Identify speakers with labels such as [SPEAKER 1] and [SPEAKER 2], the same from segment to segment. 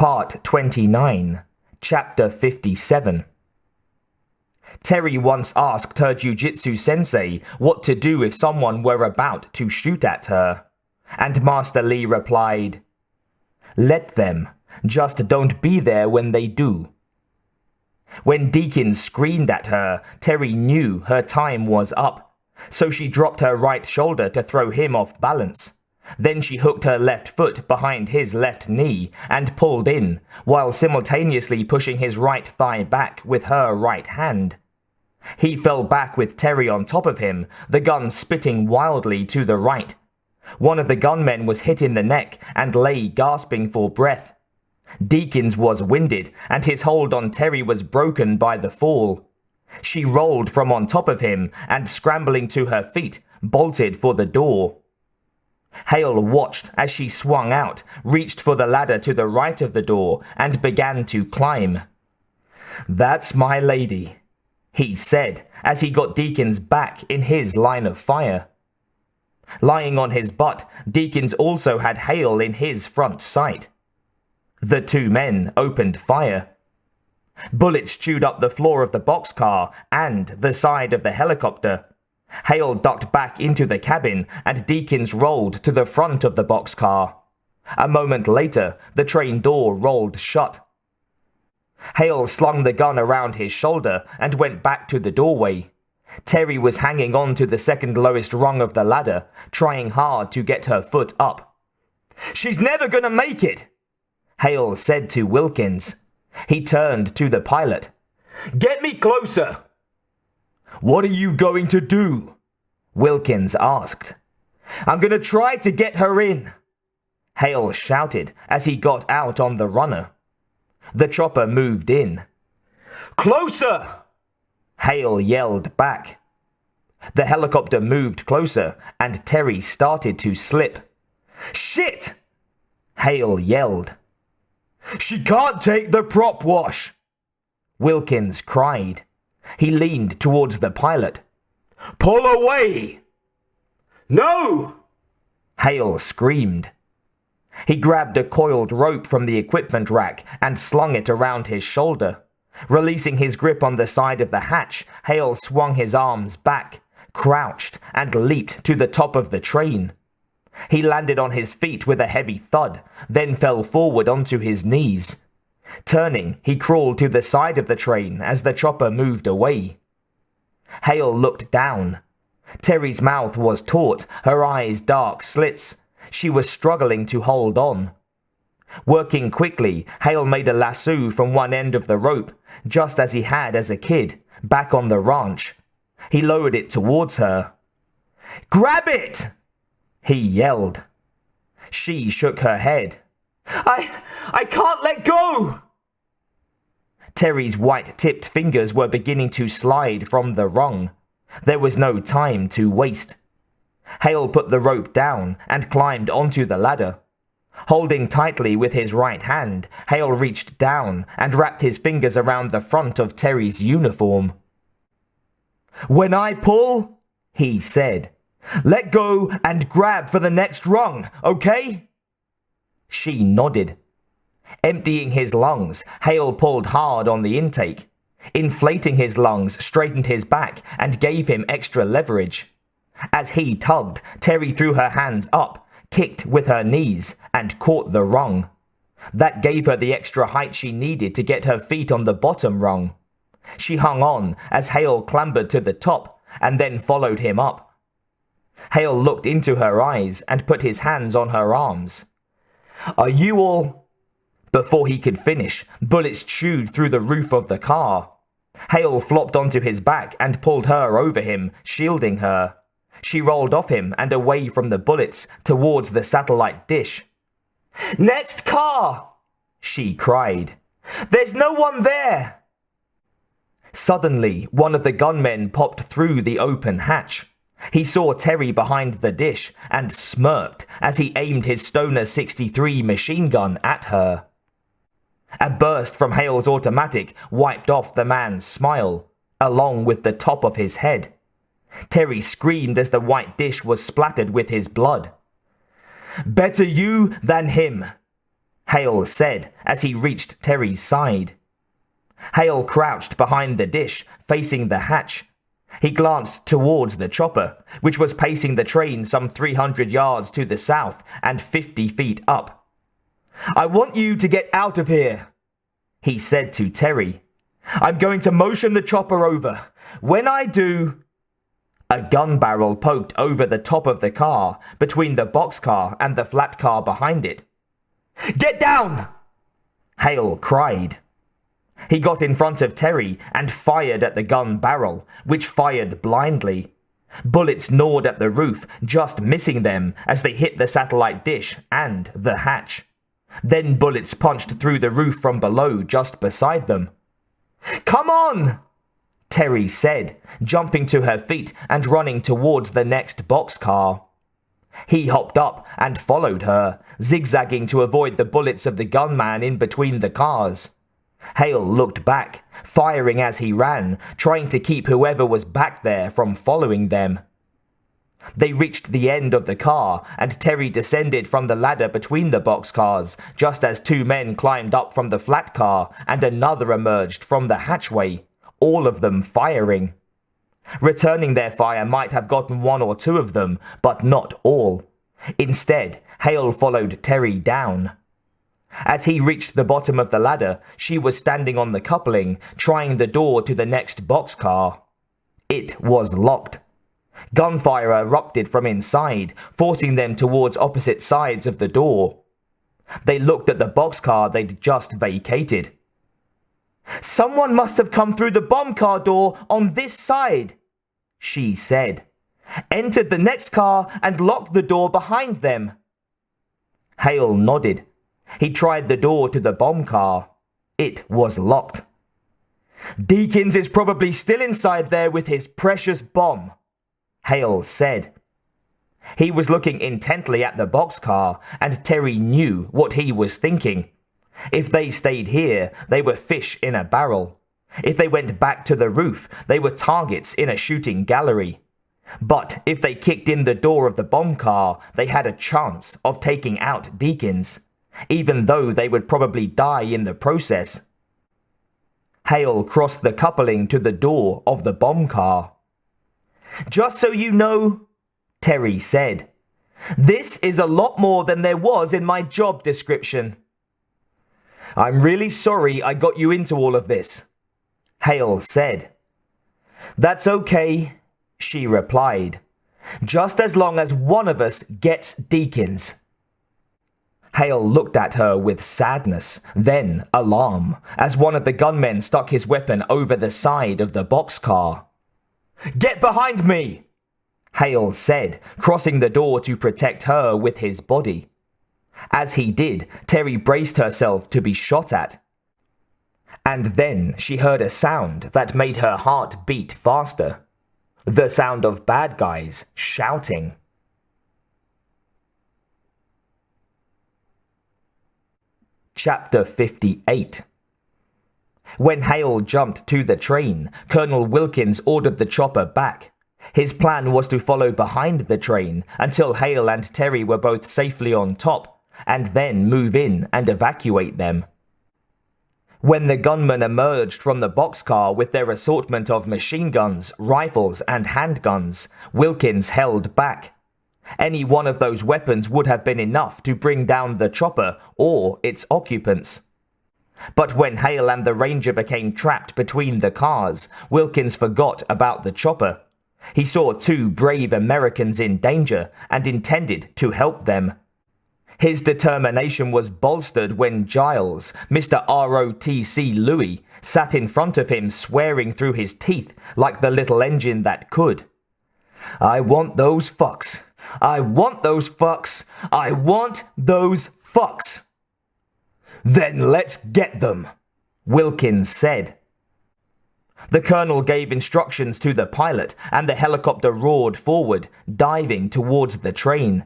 [SPEAKER 1] Part 29, Chapter 57. Terry once asked her jiu-jitsu sensei what to do if someone were about to shoot at her, and Master Lee replied, "Let them, just don't be there when they do." When Deakins screamed at her, Terry knew her time was up, so she dropped her right shoulder to throw him off balance. Then she hooked her left foot behind his left knee and pulled in, while simultaneously pushing his right thigh back with her right hand. He fell back with Terry on top of him, the gun spitting wildly to the right. One of the gunmen was hit in the neck and lay gasping for breath. Deakins was winded, and his hold on Terry was broken by the fall. She rolled from on top of him and, scrambling to her feet, bolted for the door. Hale watched as she swung out, reached for the ladder to the right of the door, and began to climb. "That's my lady," he said as he got Deakins back in his line of fire. Lying on his butt, Deakins also had Hale in his front sight. The two men opened fire. Bullets chewed up the floor of the boxcar and the side of the helicopter. Hale ducked back into the cabin, and Deakins rolled to the front of the boxcar. A moment later, the train door rolled shut. Hale slung the gun around his shoulder and went back to the doorway. Terry was hanging on to the second lowest rung of the ladder, trying hard to get her foot up. "She's never gonna make it," Hale said to Wilkins. He turned to the pilot. "Get me closer." "What are you going to do?" Wilkins asked. "I'm going to try to get her in," Hale shouted as he got out on the runner. The chopper moved in. "Closer!" Hale yelled back. The helicopter moved closer, and Terry started to slip. "Shit!" Hale yelled. "She can't take the prop wash!" Wilkins cried. He leaned towards the pilot. "Pull away!" "No!" Hale screamed. He grabbed a coiled rope from the equipment rack and slung it around his shoulder. Releasing his grip on the side of the hatch, Hale swung his arms back, crouched, and leaped to the top of the train. He landed on his feet with a heavy thud, then fell forward onto his knees. Turning, he crawled to the side of the train as the chopper moved away. Hale looked down. Terry's mouth was taut, her eyes dark slits. She was struggling to hold on. Working quickly, Hale made a lasso from one end of the rope, just as he had as a kid, back on the ranch. He lowered it towards her. "Grab it!" he yelled. She shook her head. I can't let go!" Terry's white-tipped fingers were beginning to slide from the rung. There was no time to waste. Hale put the rope down and climbed onto the ladder. Holding tightly with his right hand, Hale reached down and wrapped his fingers around the front of Terry's uniform. "When I pull," he said, "let go and grab for the next rung, okay?" She nodded. Emptying his lungs, Hale pulled hard on the intake. Inflating his lungs straightened his back and gave him extra leverage. As he tugged, Terry threw her hands up, kicked with her knees, and caught the rung. That gave her the extra height she needed to get her feet on the bottom rung. She hung on as Hale clambered to the top and then followed him up. Hale looked into her eyes and put his hands on her arms. "Are you all—" Before he could finish, bullets chewed through the roof of the car. Hale flopped onto his back and pulled her over him, shielding her. She rolled off him and away from the bullets towards the satellite dish. "Next car!" she cried. "There's no one there!" Suddenly, one of the gunmen popped through the open hatch. He saw Terry behind the dish and smirked as he aimed his Stoner 63 machine gun at her. A burst from Hale's automatic wiped off the man's smile, along with the top of his head. Terry screamed as the white dish was splattered with his blood. "Better you than him," Hale said as he reached Terry's side. Hale crouched behind the dish, facing the hatch. He glanced towards the chopper, which was pacing the train some 300 yards to the south and 50 feet up. "I want you to get out of here," he said to Terry. "I'm going to motion the chopper over. When I do—" A gun barrel poked over the top of the car, between the boxcar and the flat car behind it. "Get down!" Hale cried. He got in front of Terry and fired at the gun barrel, which fired blindly. Bullets gnawed at the roof, just missing them as they hit the satellite dish and the hatch. Then bullets punched through the roof from below just beside them. "Come on!" Terry said, jumping to her feet and running towards the next boxcar. He hopped up and followed her, zigzagging to avoid the bullets of the gunman in between the cars. Hale looked back, firing as he ran, trying to keep whoever was back there from following them. They reached the end of the car, and Terry descended from the ladder between the boxcars, just as two men climbed up from the flat car and another emerged from the hatchway, all of them firing. Returning their fire might have gotten one or two of them, but not all. Instead, Hale followed Terry down. As he reached the bottom of the ladder, she was standing on the coupling, trying the door to the next boxcar. It was locked. Gunfire erupted from inside, forcing them towards opposite sides of the door. They looked at the boxcar they'd just vacated. "Someone must have come through the bomb car door on this side," she said. "Entered the next car and locked the door behind them." Hale nodded. He tried the door to the bomb car. It was locked. "Deakins is probably still inside there with his precious bomb," Hale said. He was looking intently at the boxcar, and Terry knew what he was thinking. If they stayed here, they were fish in a barrel. If they went back to the roof, they were targets in a shooting gallery. But if they kicked in the door of the bomb car, they had a chance of taking out Deakins, even though they would probably die in the process. Hale crossed the coupling to the door of the bomb car. "Just so you know," Terry said, "this is a lot more than there was in my job description." "I'm really sorry I got you into all of this," Hale said. "That's okay," she replied, "just as long as one of us gets Deakins." Hale looked at her with sadness, then alarm, as one of the gunmen stuck his weapon over the side of the boxcar. "Get behind me!" Hale said, crossing the door to protect her with his body. As he did, Terry braced herself to be shot at. And then she heard a sound that made her heart beat faster. The sound of bad guys shouting. Chapter 58. When Hale jumped to the train, Colonel Wilkins ordered the chopper back. His plan was to follow behind the train until Hale and Terry were both safely on top, and then move in and evacuate them. When the gunmen emerged from the boxcar with their assortment of machine guns, rifles, and handguns, Wilkins held back. Any one of those weapons would have been enough to bring down the chopper or its occupants. But when Hale and the Ranger became trapped between the cars, Wilkins forgot about the chopper. He saw two brave Americans in danger and intended to help them. His determination was bolstered when Giles, Mr. ROTC Louis, sat in front of him swearing through his teeth like the little engine that could. "I want those fucks. I want those fucks. I want those fucks." "Then let's get them," Wilkins said. The colonel gave instructions to the pilot, and the helicopter roared forward, diving towards the train.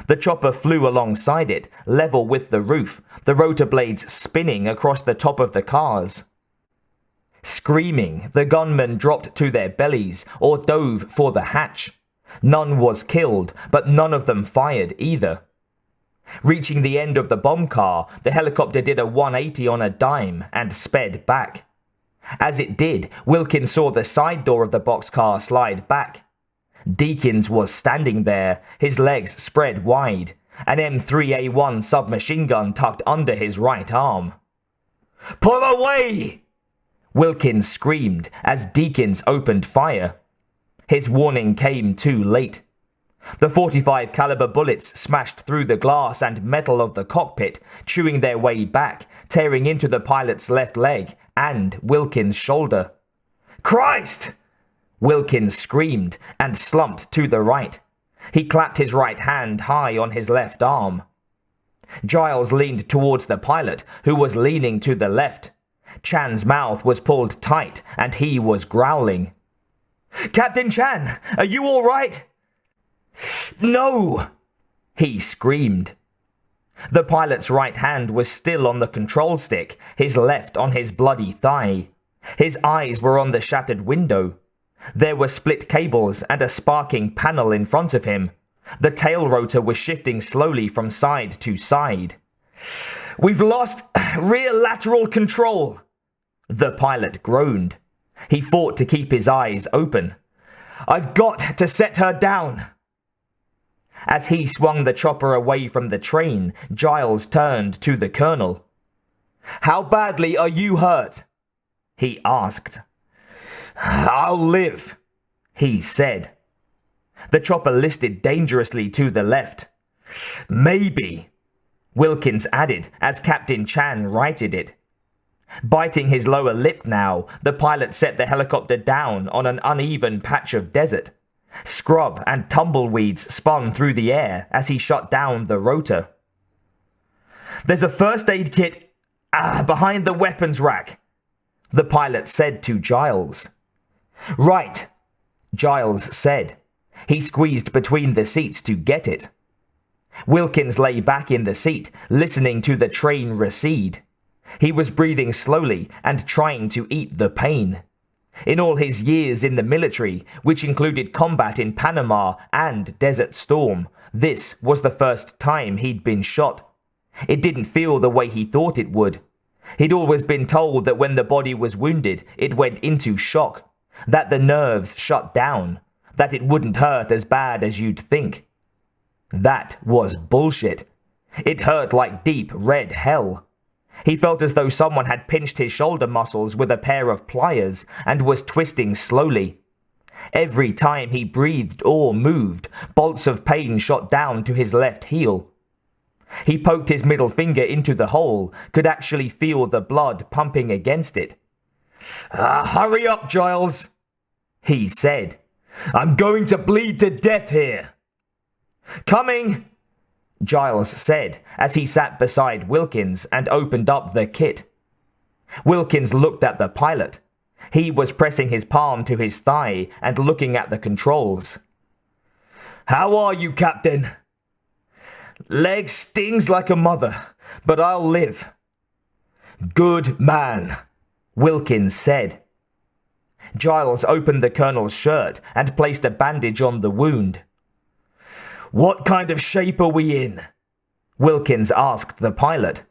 [SPEAKER 1] The chopper flew alongside it, level with the roof, the rotor blades spinning across the top of the cars. Screaming, the gunmen dropped to their bellies or dove for the hatch. None was killed, but none of them fired either. Reaching the end of the bomb car, the helicopter did a 180 on a dime and sped back. As it did, Wilkins saw the side door of the boxcar slide back. Deakins was standing there, his legs spread wide, an M3A1 submachine gun tucked under his right arm. "Pull away!" Wilkins screamed as Deakins opened fire. His warning came too late. The .45 caliber bullets smashed through the glass and metal of the cockpit, chewing their way back, tearing into the pilot's left leg and Wilkins' shoulder. "Christ!" Wilkins screamed and slumped to the right. He clapped his right hand high on his left arm. Giles leaned towards the pilot, who was leaning to the left. Chan's mouth was pulled tight and he was growling. "Captain Chan, are you all right?" "No!" he screamed. The pilot's right hand was still on the control stick, his left on his bloody thigh. His eyes were on the shattered window. There were split cables and a sparking panel in front of him. The tail rotor was shifting slowly from side to side. "We've lost rear lateral control," the pilot groaned. He fought to keep his eyes open. "I've got to set her down." As he swung the chopper away from the train, Giles turned to the colonel. "How badly are you hurt?" he asked. "I'll live," he said. The chopper listed dangerously to the left. "Maybe," Wilkins added as Captain Chan righted it. Biting his lower lip now, the pilot set the helicopter down on an uneven patch of desert. Scrub and tumbleweeds spun through the air as he shut down the rotor. "There's a first aid kit behind the weapons rack," the pilot said to Giles. "Right," Giles said. He squeezed between the seats to get it. Wilkins lay back in the seat, listening to the train recede. He was breathing slowly and trying to eat the pain. In all his years in the military, which included combat in Panama and Desert Storm, this was the first time he'd been shot. It didn't feel the way he thought it would. He'd always been told that when the body was wounded, it went into shock, that the nerves shut down, that it wouldn't hurt as bad as you'd think. That was bullshit. It hurt like deep red hell. He felt as though someone had pinched his shoulder muscles with a pair of pliers and was twisting slowly. Every time he breathed or moved, bolts of pain shot down to his left heel. He poked his middle finger into the hole, could actually feel the blood pumping against it. "Hurry up, Giles," he said. "I'm going to bleed to death here." "Coming," Giles said as he sat beside Wilkins and opened up the kit. Wilkins looked at the pilot. He was pressing his palm to his thigh and looking at the controls. "How are you, Captain?" "Leg stings like a mother, but I'll live." "Good man," Wilkins said. Giles opened the colonel's shirt and placed a bandage on the wound. "What kind of shape are we in?" Wilkins asked the pilot.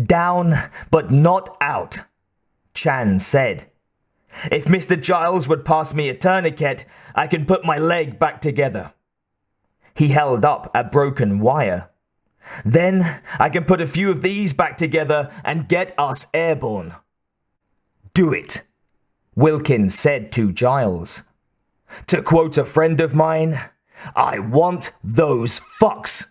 [SPEAKER 1] "Down, but not out," Chan said. "If Mr. Giles would pass me a tourniquet, I can put my leg back together." He held up a broken wire. "Then I can put a few of these back together and get us airborne." "Do it," Wilkins said to Giles. "To quote a friend of mine, I want those fucks."